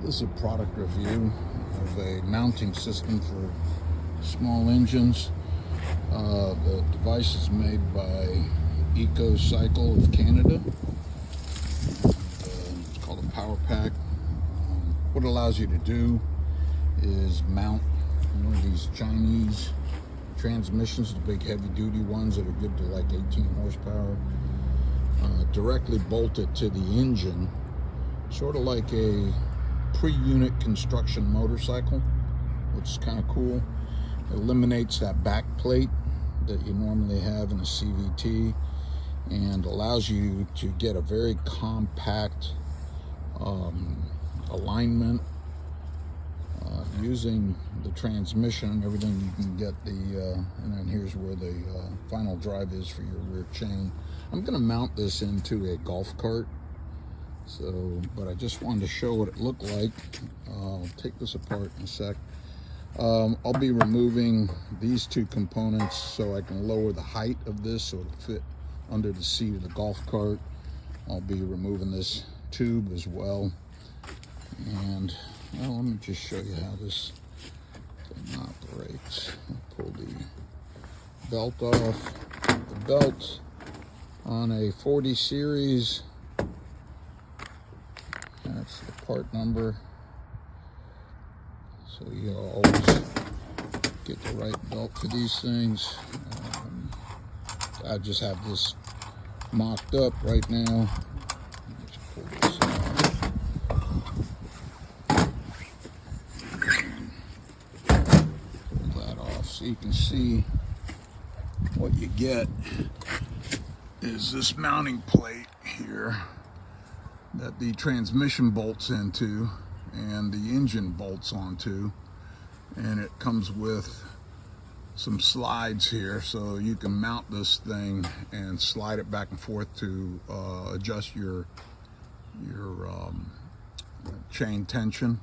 This is a product review of a mounting system for small engines. The device is made by Ecocycle of Canada. It's called a power pack. What it allows you to do is mount one of these Chinese transmissions, the big heavy duty ones that are good to like 18 horsepower, directly bolted to the engine, sort of like a pre-unit construction motorcycle, which is kind of cool. It eliminates that back plate that you normally have in a CVT and allows you to get a very compact alignment. Using the transmission and everything, you can get the and then here's where the final drive is for your rear chain. I'm going to mount this into a golf cart, but I just wanted to show what it looked like. I'll take this apart in a sec. I'll be removing these two components so I can lower the height of this so it'll fit under the seat of the golf cart. I'll be removing this tube as well. And well, let me just show you how this thing operates. I'll pull the belt off. The belt on a 40 series, that's the part number. So you always get the right belt for these things. I just have this mocked up right now. Let's pull this off. Pull that off so you can see what you get is this mounting plate here that the transmission bolts into and the engine bolts onto, and it comes with some slides here so you can mount this thing and slide it back and forth to adjust your chain tension.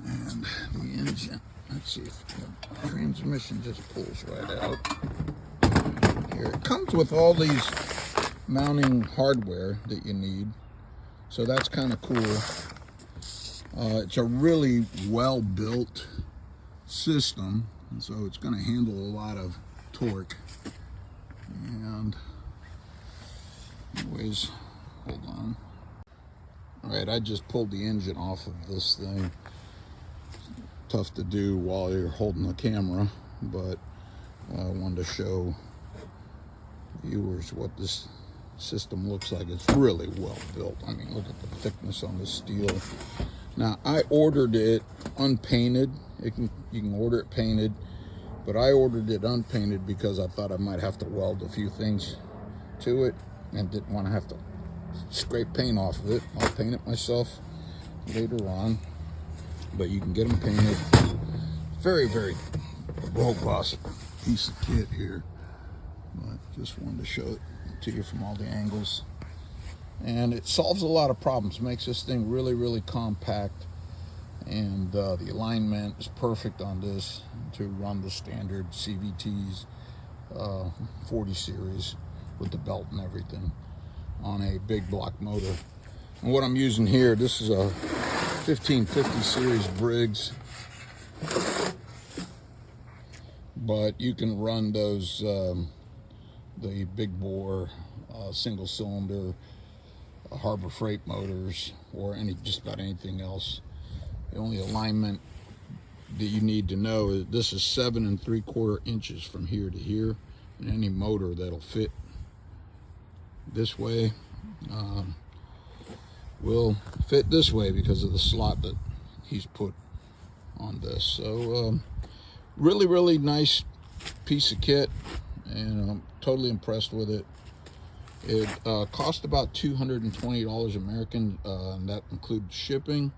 And the engine, let's see if the transmission just pulls right out. Here it comes with all these mounting hardware that you need, so that's kind of cool. It's a really well built system, and so it's going to handle a lot of torque. And anyways, hold on. All right, I just pulled the engine off of this thing. Tough to do while you're holding the camera, but I wanted to show viewers what this system looks like. It's really well built. I mean, look at the thickness on the steel. Now, I ordered it unpainted. You can order it painted, but I ordered it unpainted because I thought I might have to weld a few things to it and didn't want to have to scrape paint off of it. I'll paint it myself later on, but you can get them painted. Very, very robust piece of kit here, but just wanted to show it to you from all the angles. And it solves a lot of problems, makes this thing really, really compact, and the alignment is perfect on this to run the standard CVTs 40 series with the belt and everything on a big block motor. And what I'm using here, this is a 1550 series Briggs, but you can run those the big bore single cylinder Harbor Freight motors or just about anything else. The only alignment that you need to know is this is 7 3/4 inches from here to here, and any motor that'll fit this way will fit this way because of the slot that he's put on this. So really, really nice piece of kit, and I'm totally impressed with it. It cost about $220 American, and that includes shipping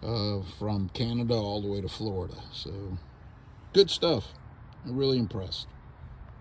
from Canada all the way to Florida. So good stuff. I'm really impressed.